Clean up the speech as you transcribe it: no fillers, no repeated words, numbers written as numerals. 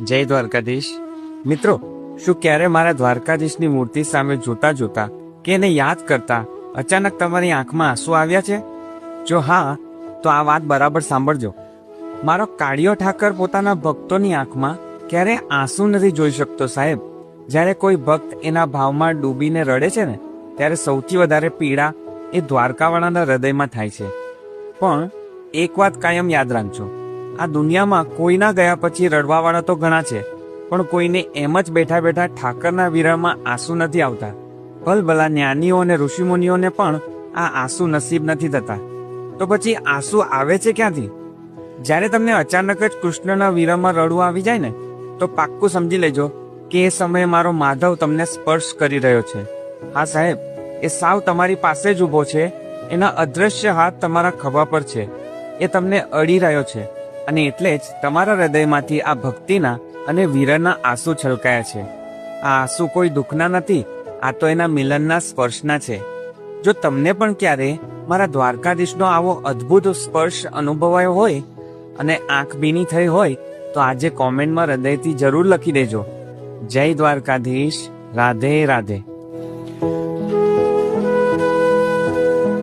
જય દ્વારકાધીશ મિત્રો, શું ક્યારે મારા દ્વારકાધીશની મૂર્તિ સામે જોતા જોતા કે એને યાદ કરતા અચાનક તમારી આંખમાં આંસુ આવ્યા છે? જો હા, તો આ વાત બરાબર સાંભળજો. મારો કાળિયો ઠાકર પોતાના ભક્તોની આંખમાં ક્યારે આંસુ નથી જોઈ શકતો સાહેબ. જ્યારે કોઈ ભક્ત એના ભાવમાં ડૂબીને રડે છે ને, ત્યારે સૌથી વધારે પીડા એ દ્વારકાવાળાના હૃદયમાં થાય છે. પણ એક વાત કાયમ યાદ રાખજો, આ દુનિયામાં કોઈના ગયા પછી રડવાવાળા તો ઘણા છે, પણ કોઈને એમ જ બેઠા બેઠા ઠાકરના વિરહમાં આંસુ નથી આવતા. ભલભલા જ્ઞાનીઓ અને ઋષિમુનિઓને પણ આ આંસુ નસીબ નથી થતા. તો પછી આંસુ આવે છે ક્યાંથી? જ્યારે તમને અચાનક જ કૃષ્ણના વિરહમાં રડવું આવી જાય ને, તો પાક્કું સમજી લેજો કે એ સમયે મારો માધવ તમને સ્પર્શ કરી રહ્યો છે. હા સાહેબ, એ સાવ તમારી પાસે જ ઊભો છે. એના અદૃશ્ય હાથ તમારા ખભા પર છે. એ તમને અડી રહ્યો છે, અને એટલે જ તમારા હૃદયમાંથી આ ભક્તિના અને વીરના આંસુ છલકાયા છે. આ આંસુ કોઈ દુઃખના નથી, આ તો એના મિલનના સ્પર્શના છે. જો તમને પણ ક્યારે મારા દ્વારકાધીશનો આવો અદ્ભુત સ્પર્શ અનુભવાયો હોય અને આંખ ભીની થઈ હોય, તો આજે કોમેન્ટમાં હૃદયથી જરૂર લખી દેજો. જય દ્વારકાધીશ. રાધે રાધે.